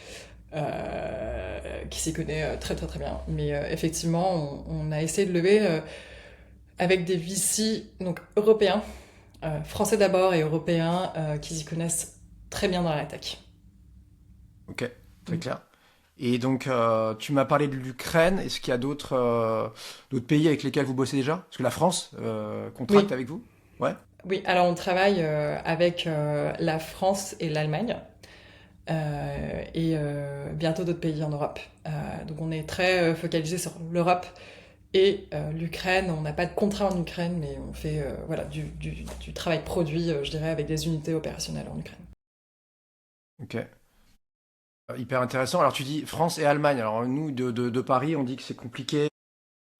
B: qui s'y connaît très très très bien. Mais effectivement, on a essayé de lever avec des VC donc européens, français d'abord et européens qui s'y connaissent très bien dans la tech.
A: Ok, très
B: Mm.
A: clair. Et donc, tu m'as parlé de l'Ukraine. Est-ce qu'il y a d'autres pays avec lesquels vous bossez déjà? Parce que la France contracte
B: Oui,
A: avec vous? Ouais.
B: oui. Alors on travaille avec la France et l'Allemagne. Et bientôt d'autres pays en Europe. Donc on est très focalisé sur l'Europe et l'Ukraine. On n'a pas de contrat en Ukraine, mais on fait voilà, du travail produit, je dirais, avec des unités opérationnelles en Ukraine.
A: Ok. Hyper intéressant. Alors tu dis France et Allemagne. Alors nous de Paris, on dit que c'est compliqué.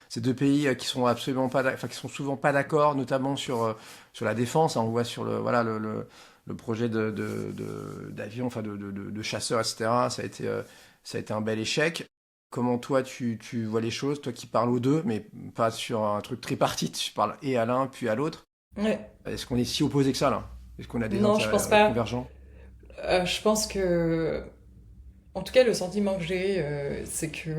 A: C'est deux pays qui sont absolument pas, enfin qui sont souvent pas d'accord, notamment sur la défense. On voit sur le projet d'avion, enfin de chasseurs, etc. Ça a été un bel échec. Comment toi tu vois les choses, toi qui parles aux deux, mais pas sur un truc tripartite, tu parles et à l'un puis à l'autre.
B: Ouais.
A: Est-ce qu'on est si opposé que ça là? Est-ce qu'on a des
B: Non, je
A: intérêts
B: pense pas.
A: convergents?
B: Je pense que, en tout cas, le sentiment que j'ai, c'est que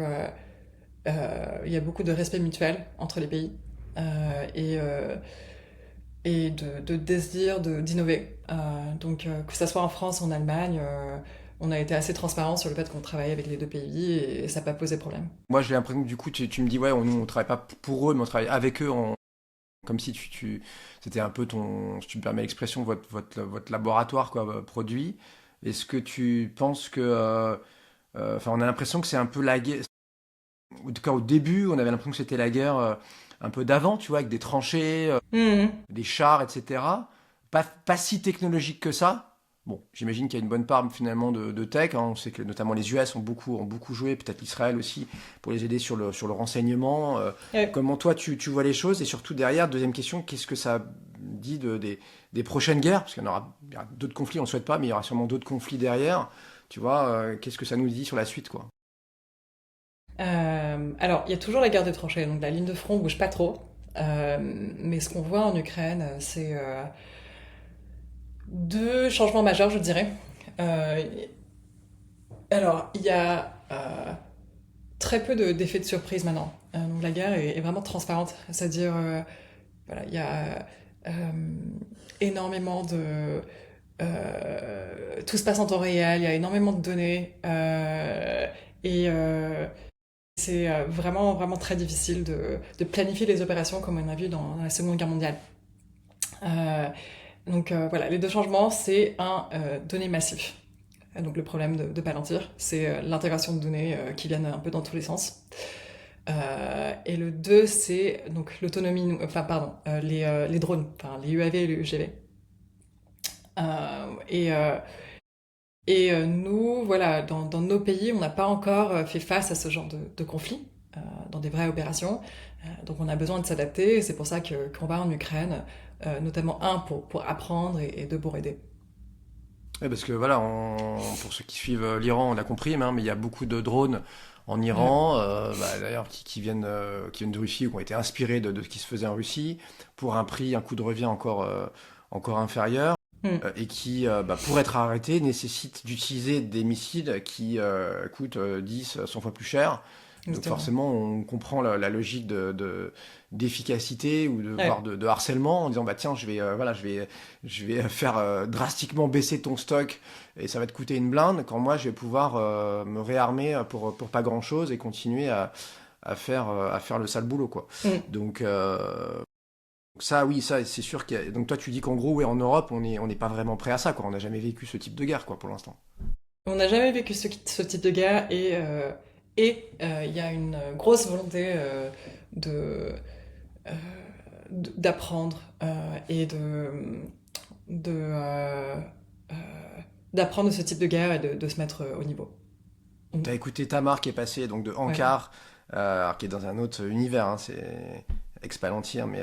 B: il y a beaucoup de respect mutuel entre les pays. et, de désir d'innover. Donc que ça soit en France ou en Allemagne, on a été assez transparent sur le fait qu'on travaillait avec les deux pays et ça n'a pas posé problème.
A: Moi, j'ai l'impression que du coup, tu me dis, ouais, nous, on travaille pas pour eux, mais on travaille avec eux, comme si c'était un peu si tu me permets l'expression, votre laboratoire, quoi, produit. Est-ce que tu penses que, enfin, on a l'impression que c'est un peu la guerre, en tout cas au début, on avait l'impression que c'était la guerre un peu d'avant, tu vois, avec des tranchées,
B: Mhm.
A: des chars, etc. Pas si technologique que ça. Bon, j'imagine qu'il y a une bonne part finalement de tech, hein. On sait que notamment les US ont beaucoup joué, peut-être l'Israël aussi, pour les aider sur le renseignement.
B: Ouais.
A: Comment toi tu vois les choses? Et surtout derrière, deuxième question, qu'est-ce que ça dit des prochaines guerres? Parce il y aura d'autres conflits, on ne souhaite pas, mais il y aura sûrement d'autres conflits derrière. Tu vois, qu'est-ce que ça nous dit sur la suite, quoi?
B: Alors, il y a toujours la guerre des tranchées, donc la ligne de front bouge pas trop. Mais ce qu'on voit en Ukraine, c'est deux changements majeurs, je dirais. Euh, alors, il y a très peu d'effets de surprise maintenant. Donc la guerre est vraiment transparente, c'est-à-dire, voilà, il y a énormément de... tout se passe en temps réel, il y a énormément de données, et c'est vraiment, vraiment très difficile de planifier les opérations comme on a vu dans la Seconde Guerre mondiale. Euh, donc voilà, les deux changements, c'est un, données massives. Donc le problème de Palantir, c'est l'intégration de données qui viennent un peu dans tous les sens. Et le 2, c'est donc l'autonomie, enfin pardon, les drones, enfin les UAV et les UGV. Euh, et euh, nous, voilà, dans nos pays, on n'a pas encore fait face à ce genre de conflit, dans des vraies opérations. Donc on a besoin de s'adapter, et c'est pour ça qu'on va en Ukraine, notamment un, pour apprendre, et deux, pour aider.
A: Ouais, parce que voilà, pour ceux qui suivent l'Iran, on a compris, mais il y a beaucoup de drones en
B: Ouais.
A: Iran, d'ailleurs qui viennent de Russie ou qui ont été inspirés de ce qui se faisait en Russie, pour un prix, un coût de revient encore inférieur,
B: Mm,
A: et qui, pour être arrêtés, nécessitent d'utiliser des missiles qui coûtent 10, 100 fois plus cher. Donc
B: exactement.
A: forcément, on comprend la logique d'efficacité ou voire
B: Ouais.
A: de harcèlement en disant bah tiens je vais faire drastiquement baisser ton stock et ça va te coûter une blinde quand moi je vais pouvoir me réarmer pour pas grand chose et continuer à faire le sale boulot quoi.
B: Mm.
A: Donc ça oui ça c'est sûr donc toi tu dis qu'en gros ouais, en Europe on n'est pas vraiment prêt à ça quoi, on n'a jamais vécu ce type de guerre quoi pour l'instant.
B: On n'a jamais vécu ce type de guerre, et il y a une grosse volonté de, euh, d'apprendre, et de, euh, d'apprendre de ce type de guerre et de se mettre au niveau. Mm.
A: T'as écouté Tamar qui est passé donc de
B: Ouais.
A: Ankar, alors qui est dans un autre univers, hein, c'est ex-Palantir, mais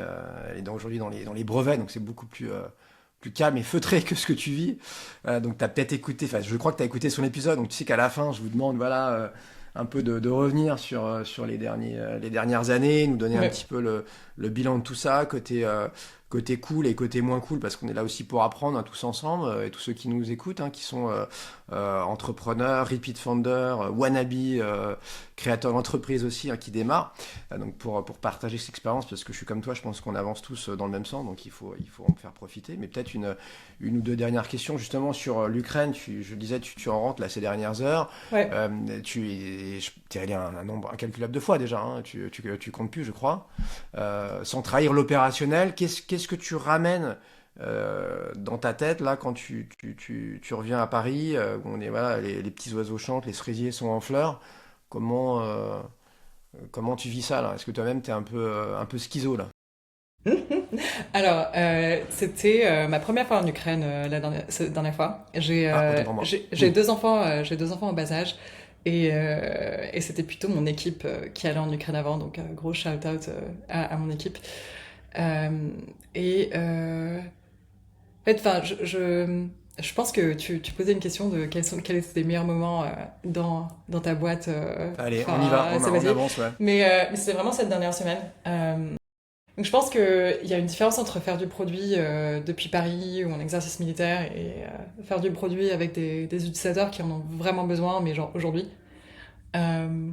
A: elle est aujourd'hui dans les brevets, donc c'est beaucoup plus calme et feutré que ce que tu vis. Donc t'as peut-être écouté, enfin je crois que t'as écouté son épisode, donc tu sais qu'à la fin je vous demande voilà un peu de revenir sur les dernières années, nous donner un
B: Ouais.
A: petit peu le bilan de tout ça, côté cool et côté moins cool, parce qu'on est là aussi pour apprendre hein, tous ensemble, et tous ceux qui nous écoutent, hein, qui sont entrepreneurs, repeat founders, wannabe, créateurs d'entreprise aussi, hein, qui démarrent. Donc pour partager cette expérience, parce que je suis comme toi, je pense qu'on avance tous dans le même sens, donc il faut en faire profiter. Mais peut-être une ou deux dernières questions justement sur l'Ukraine. Je disais, tu en rentres là ces dernières heures.
B: Ouais.
A: T'es allé un nombre incalculable de fois déjà, hein, tu comptes plus, je crois. Sans trahir l'opérationnel, qu'est-ce que tu ramènes dans ta tête là quand tu reviens à Paris, où on est voilà, les petits oiseaux chantent, les cerisiers sont en fleurs. Comment comment tu vis ça là? Est-ce que toi-même t'es un peu schizo là?
B: Alors, c'était ma première fois en Ukraine, cette dernière fois.
A: Ah, autant pour moi.
B: J'ai deux enfants, j'ai deux enfants en bas âge, et c'était plutôt mon équipe qui allait en Ukraine avant, donc gros shout out à mon équipe. Euh, et en fait, enfin, je pense que tu posais une question de quels étaient les meilleurs moments dans ta boîte.
A: Allez, on y va,
B: Enfin, ça
A: on
B: vas-y.
A: avance, ouais.
B: Mais c'était vraiment cette dernière semaine. Donc je pense qu'il y a une différence entre faire du produit depuis Paris ou en exercice militaire, et faire du produit avec des utilisateurs qui en ont vraiment besoin, mais genre aujourd'hui. Euh,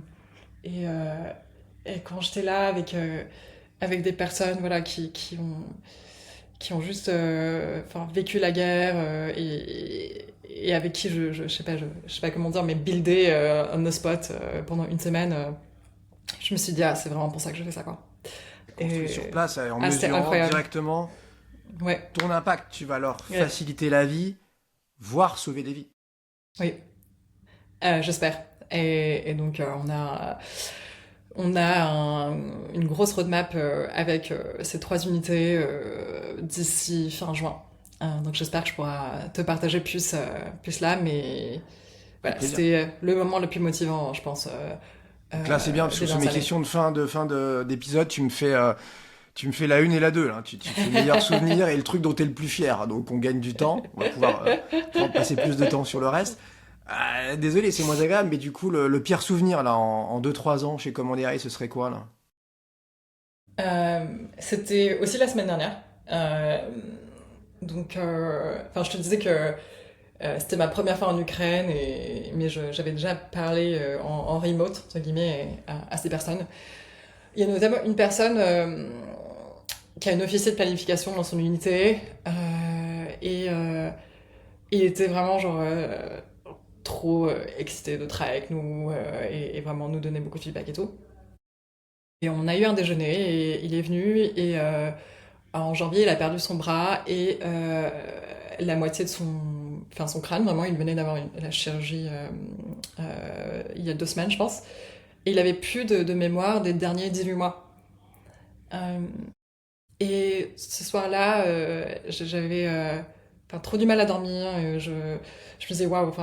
B: et, euh, et quand j'étais là avec avec des personnes voilà, qui ont juste vécu la guerre et avec qui je sais pas comment dire, mais builder on the spot pendant une semaine. Je me suis dit, ah, c'est vraiment pour ça que je fais ça, quoi.
A: Construit sur place, en
B: c'était
A: mesurant
B: incroyable.
A: directement
B: Ouais,
A: ton impact. Tu vas leur
B: ouais,
A: faciliter la vie, voire sauver des vies.
B: oui, j'espère. Et donc, on a une grosse roadmap avec ces 3 unités d'ici fin juin. Donc, j'espère que je pourrai te partager plus là, mais
A: Avec
B: voilà,
A: plaisir.
B: c'était le moment le plus motivant, je pense,
A: Donc là, c'est bien, parce que
B: des
A: sur
B: dernières
A: mes
B: années.
A: questions d'épisode, tu me fais la une et la deux, là. Tu fais meilleur souvenir et le truc dont tu es le plus fier. Donc on gagne du temps. On va pouvoir passer plus de temps sur le reste. Désolé, c'est moins agréable, mais du coup, le pire souvenir, là, en 2-3 ans, chez Commandery, ce serait quoi, là?
B: C'était aussi la semaine dernière. Euh, donc, je te disais que c'était ma première fois en Ukraine, mais j'avais déjà parlé en remote, entre guillemets, à ces personnes. Il y a notamment une personne qui a une officier de planification dans son unité, il était vraiment trop excité de travailler avec nous et vraiment nous donner beaucoup de feedback et tout. Et on a eu un déjeuner et il est venu et en janvier il a perdu son bras et la moitié de son crâne, vraiment il venait d'avoir la chirurgie il y a 2 semaines je pense. Et il avait plus de mémoire des derniers 18 mois. Euh, et ce soir-là, j'avais trop du mal à dormir. Je me disais, waouh,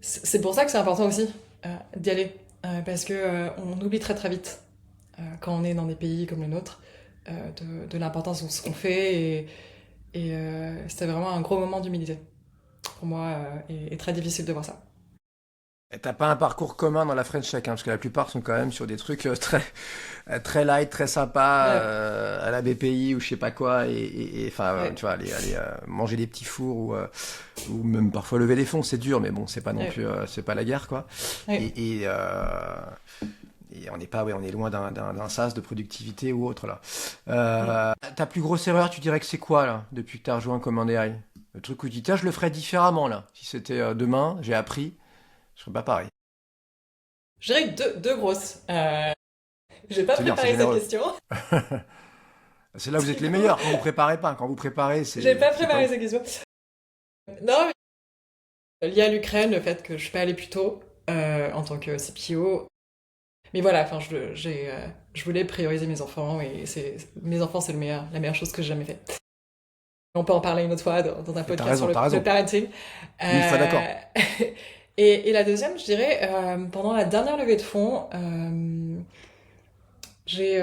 B: c'est pour ça que c'est important aussi d'y aller. Parce que on oublie très très vite quand on est dans des pays comme le nôtre de l'importance de ce qu'on fait. Et c'était vraiment un gros moment d'humilité pour moi et très difficile de voir ça.
A: Et t'as pas un parcours commun dans la French Tech, hein, parce que la plupart sont quand même sur des trucs très light, très sympa,
B: Ouais,
A: à la BPI ou je sais pas quoi, enfin,
B: ouais,
A: tu vois, aller manger des petits fours ou même parfois lever des fonds, c'est dur, mais bon, c'est pas non
B: ouais,
A: plus, c'est pas la guerre, quoi.
B: ouais.
A: Et on n'est pas, ouais, on est loin d'un sas de productivité ou autre, là. Ta plus grosse erreur, tu dirais que c'est quoi, là, depuis que t'as rejoint Command AI? Le truc où tu dis, tiens, je le ferais différemment, là. Si c'était demain, j'ai appris, je serais pas pareil.
B: Je dirais deux grosses. J'ai pas
A: C'est bien, c'est
B: préparé cette
A: généreux.
B: question.
A: C'est là où vous êtes
B: Du
A: les
B: coup,
A: meilleurs. Quand vous préparez pas, quand vous préparez,
B: j'ai pas
A: c'est pas
B: préparé
A: ouf.
B: cette question. Non, mais lié à l'Ukraine, le fait que je suis pas allée plus tôt en tant que CPO. Mais voilà, je voulais prioriser mes enfants et mes enfants, c'est la meilleure chose que j'ai jamais fait. On peut en parler une autre fois dans un
A: Et t'as
B: podcast sur
A: raison, t'as
B: le
A: raison.
B: parenting.
A: 1000 fois d'accord.
B: Euh, et la deuxième, je dirais, pendant la dernière levée de fonds, j'ai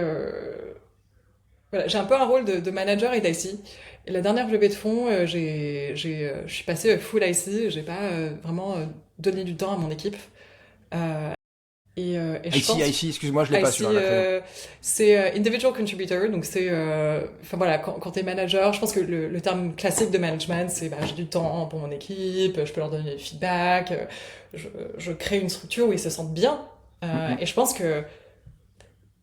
B: j'ai un peu un rôle de manager et d'IC. Et la dernière levée de fonds, je suis passée full IC, j'ai pas vraiment donné du temps à mon équipe. Euh, et je
A: Ici,
B: pense
A: ici, excuse-moi, je l'ai pas
B: IC,
A: celui-là, l'acronyme.
B: c'est individual contributor, donc c'est, enfin voilà, quand t'es manager, je pense que le terme classique de management, c'est bah, j'ai du temps pour mon équipe, je peux leur donner des feedbacks, je crée une structure où ils se sentent bien.
A: Mm, mm.
B: Et je pense que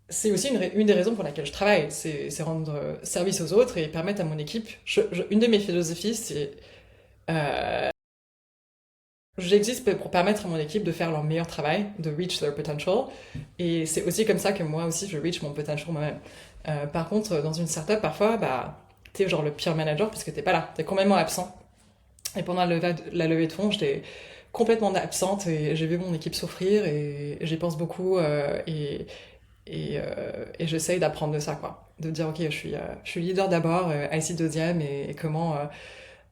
B: c'est aussi une des raisons pour laquelle je travaille, c'est rendre service aux autres et permettre à mon équipe. Une de mes philosophies, c'est j'existe pour permettre à mon équipe de faire leur meilleur travail, de reach their potential. Et c'est aussi comme ça que moi aussi je reach mon potential moi-même. Par contre, dans une startup, parfois, bah, t'es genre le pire manager parce que t'es pas là, t'es complètement absent. Et pendant la levée de fonds, j'étais complètement absente et j'ai vu mon équipe souffrir et j'y pense beaucoup et j'essaye d'apprendre de ça, quoi. De dire, ok, je suis leader d'abord, IC deuxième et comment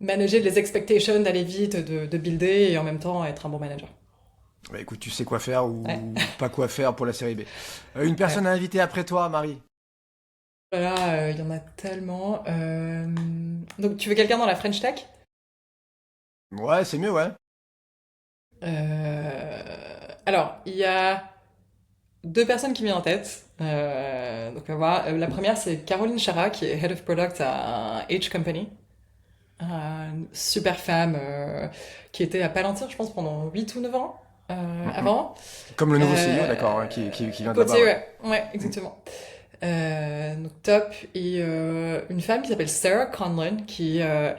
B: manager les expectations, d'aller vite, de builder et en même temps être un bon manager.
A: Bah, écoute, tu sais quoi faire
B: Ouais,
A: ou pas quoi faire pour la série B. Une
B: ouais.
A: personne à inviter après toi, Marie.
B: Là, il y en a tellement. Donc, tu veux quelqu'un dans la French Tech?
A: Ouais, c'est mieux, ouais.
B: Alors, il y a 2 personnes qui me viennent en tête. Donc, on va voir. La première, c'est Caroline Chara, qui est Head of Product à H Company. Une super femme qui était à Palantir, je pense, pendant 8 ou 9 ans
A: Mm, mm.
B: avant.
A: Comme le nouveau CEO, d'accord,
B: Euh,
A: hein, qui vient de là-bas,
B: Côté,
A: ouais.
B: ouais, ouais,
A: Mm.
B: exactement. Donc top. Et une femme qui s'appelle Sarah Conlon, qui est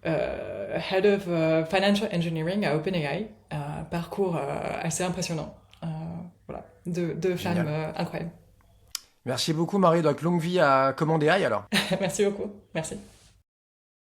B: Head of Financial Engineering à OpenAI. Parcours assez impressionnant. Voilà, deux femmes
A: Génial.
B: incroyables.
A: Merci beaucoup, Marie. Donc, longue vie à Commander AI alors.
B: Merci beaucoup. Merci.